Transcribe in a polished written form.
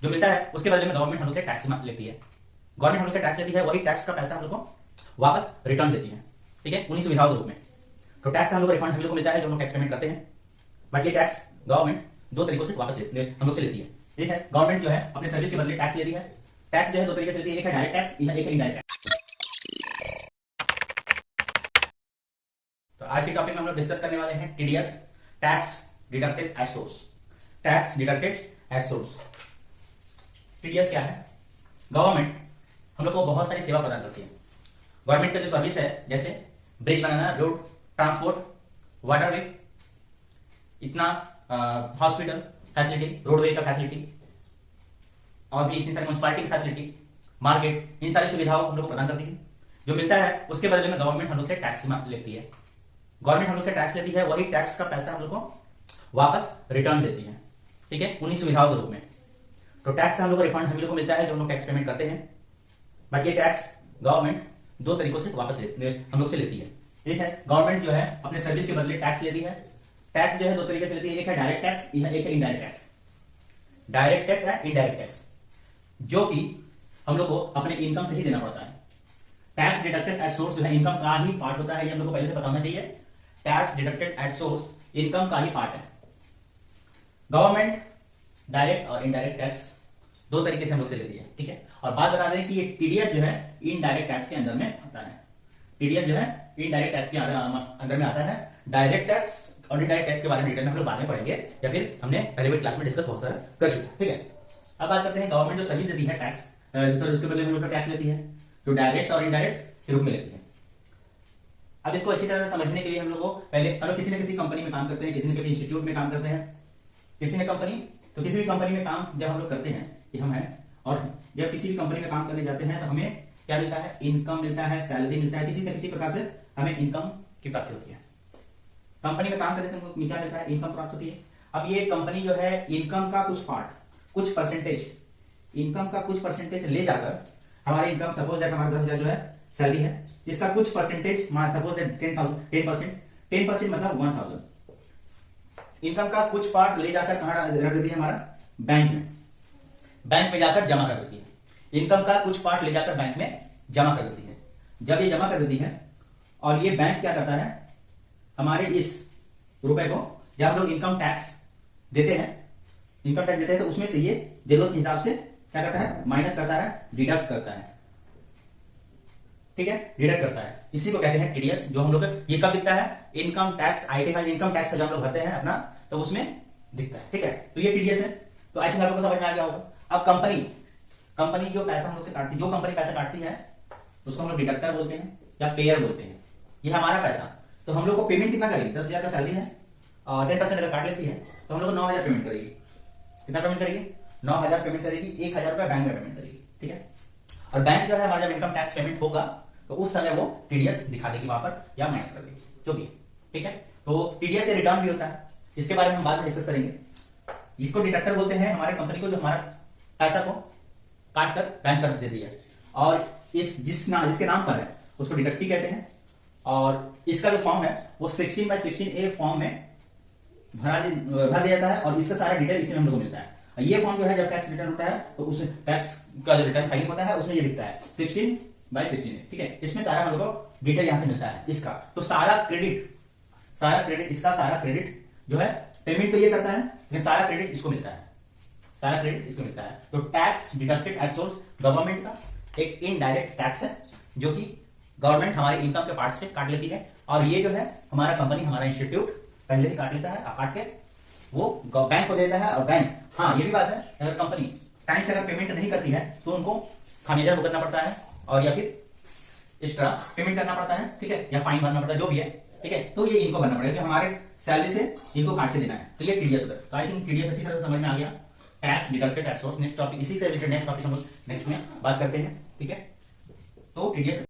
जो मिलता है उसके बदले में गवर्नमेंट हम लोग से टैक्स लेती है। गवर्नमेंट हम लोग से टैक्स लेती है, वही टैक्स का पैसा हम लोग को वापस रिटर्न देती है, ठीक है, उन्हीं सुविधाओं के रूप में। तो टैक्स का हम लोग रिफंड हम लोग को मिलता है जो हम लोग टैक्स पेमेंट करते हैं। बट ये टैक्स गवर्नमेंट दो तरीकों से वापस हम लोग से लेती है। एक है गवर्नमेंट जो है अपने सर्विस के बदले टैक्स लेती है। टैक्स जो है दो तरीके से लेती है, एक है डायरेक्ट टैक्स, एक है इनडायरेक्ट टैक्स। तो आज के टॉपिक में हम लोग डिस्कस करने वाले हैं TDS, tax deducted at source. Tax deducted at source. TDS क्या है? गवर्नमेंट हम लोग को बहुत सारी सेवा प्रदान करती है। गवर्नमेंट का जो सर्विस है, जैसे ब्रिज बनाना, रोड, ट्रांसपोर्ट, वाटरवे, इतना हॉस्पिटल फैसिलिटी, रोडवे का फैसिलिटी, और भी इतनी सारी म्युनिसिपैलिटी की फैसिलिटी, मार्केट, इन सारी सुविधाओं हम लोग को प्रदान करती है। जो मिलता है उसके बदले में गवर्नमेंट हम लोग से टैक्स लेती है। गवर्नमेंट हम लोग से टैक्स लेती है, वही टैक्स का पैसा हम लोग को वापस रिटर्न देती है, ठीक है, उन्हीं सुविधाओं के रूप में। तो टैक्स का हम लोग को रिफंड हम लोग को मिलता है जो हम लोग टैक्स पेमेंट करते हैं। बट ये टैक्स गवर्नमेंट दो तरीकों से वापस हम लोग से लेती है। एक है गवर्नमेंट जो है अपने सर्विस के बदले टैक्स लेती है। टैक्स जो है दो तरीके से लेती है, एक है डायरेक्ट टैक्स, एक है इनडायरेक्ट टैक्स। डायरेक्ट टैक्स है इनडायरेक्ट टैक्स, जो कि हम लोग को अपने इनकम से ही देना पड़ता है। टैक्स डिडक्टेड एट सोर्स जो है इनकम का ही पार्ट होता है, ये हम लोग को पहले से पता होना चाहिए। Tax deducted at source income का ही पार्ट है। गवर्नमेंट डायरेक्ट और इनडायरेक्ट टैक्स दो तरीके से हम लोग से लेती है, ठीक है। और बात बता दें कि ये टीडीएस जो है इनडायरेक्ट टैक्स के अंदर में आता है। टीडीएस जो है इनडायरेक्ट टैक्स के अंदर में आता है। डायरेक्ट टैक्स और इनडायरेक्ट टैक्स के बारे में डिटेल में हम लोग बाद में पढ़ेंगे, या फिर हमने पहले भी क्लास में डिस्कस बहुत सारा कर चुके हैं, ठीक है। अब बात करते हैं गवर्नमेंट जो सर्विस देती है टैक्स, उसके बदले में टैक्स लेती है, जो डायरेक्ट और इनडायरेक्ट के रूप में लेती है। अब इसको अच्छी तरह से समझने के लिए हम लोग को पहले, अगर किसी न किसी कंपनी में काम करते हैं, किसी न किसी इंस्टीट्यूट में काम करते हैं, किसी ने कंपनी, तो किसी भी कंपनी में काम जब हम लोग करते हैं कि हम हैं, और जब किसी भी कंपनी में काम करने जाते हैं तो हमें क्या मिलता है? इनकम मिलता है, सैलरी मिलता है, किसी न किसी प्रकार से हमें इनकम की प्राप्ति होती है। कंपनी में काम करने से हमको क्या मिलता है? इनकम प्राप्त होती है। अब ये कंपनी जो है इनकम का कुछ पार्ट, कुछ परसेंटेज, इनकम का कुछ परसेंटेज ले जाकर हमारी इनकम, सपोज दैट हमारा 10,000 जो है सैलरी है, इसका कुछ परसेंटेज, सपोज दैट 10% मतलब 1,000, इनकम का कुछ पार्ट ले जाकर कहां रख देती है? हमारा बैंक में। बैंक में जाकर जमा कर देती है। इनकम का कुछ पार्ट ले जाकर बैंक में जमा कर देती है। जब ये जमा कर देती है, और ये बैंक क्या करता है? हमारे इस रुपए को जब हम लोग इनकम टैक्स देते हैं, तो उसमें से ये जरूरत के हिसाब से क्या करता है? माइनस करता है, डिडक्ट करता है, ठीक है, डिडक्ट करता है। इसी को कहते हैं टीडीएस, जो हम लोग ये कब दिखता है? Income tax identified income tax जो हम लोग भरते हैं अपना, तो उसमें दिखता है, ठीक है। तो ये टीडीएस है। तो आई थिंक आप लोगों को समझ में आ गया होगा। अब कंपनी जो पैसा हम लोग से काटती है, जो कंपनी पैसा काटती है उसको हम लोग डिडक्टर बोलते हैं या पेयर बोलते हैं। ये हमारा पैसा, तो हम लोग को पेमेंट कितना करेगी? 10,000 का सैलरी है और 10% अगर काट लेती है तो हम लोग को 9,000 पेमेंट करेगी। कितना पेमेंट करेगी? 9,000 पेमेंट करेगी। 1,000 रुपया बैंक में पेमेंट करेगी, ठीक है। और बैंक जो है हमारा जब इनकम टैक्स पेमेंट होगा तो उस समय वो टीडीएस दिखा देगी वहां पर, या माइनस कर देगी, जो भी, ठीक है। तो टीडीएस से रिटर्न भी होता है, इसके बारे में हम बाद में डिस्कस करेंगे। इसको डिडक्टर बोलते हैं हमारे कंपनी को, जो हमारा पैसा को काट कर बैंक कर देती है, और जिसके नाम पर है उसको डिडक्टी कहते हैं। और इसका जो फॉर्म है वो 16/16A फॉर्म में भर दिया जाता है, और इसका सारा डिटेल इसी में हम लोग को मिलता है। ये फॉर्म जो है जब टैक्स रिटर्न होता है तो उस टैक्स का जो रिटर्न फाइलिंग होता है उसमें ये दिखता है 16/16, ठीक है। इसमें सारा हम लोग को डिटेल यहां से मिलता है इसका। तो सारा क्रेडिट जो है, पेमेंट तो ये करता है लेकिन सारा क्रेडिट इसको मिलता है। तो tax deducted at source government का एक इनडायरेक्ट टैक्स है, जो कि गवर्नमेंट हमारे इनकम के पार्ट से काट लेती है, और ये जो है हमारा कंपनी, हमारा इंस्टीट्यूट पहले ही काट लेता है, काट के वो बैंक को देता है। और बैंक, हाँ ये भी बात है, अगर कंपनी टाइम से अगर पेमेंट नहीं करती है तो उनको खामियाजा भुगतना पड़ता है, और या फिर एक्स्ट्रा पेमेंट करना पड़ता है, ठीक है, या फाइन भरना पड़ता है, जो भी है, ठीक है। तो ये इनको भरना पड़ेगा, हमारे सैलरी से इनको काट के देना है। तो ये टीडीएस होता है। तो आई थिंक टीडीएस अच्छी तरह से समझ में आ गया। Tax deducted at source, next topic, इसी से रिलेटेड नेक्स्ट टॉपिक हम लोग नेक्स्ट में बात करते हैं, ठीक है। तो टीडीएस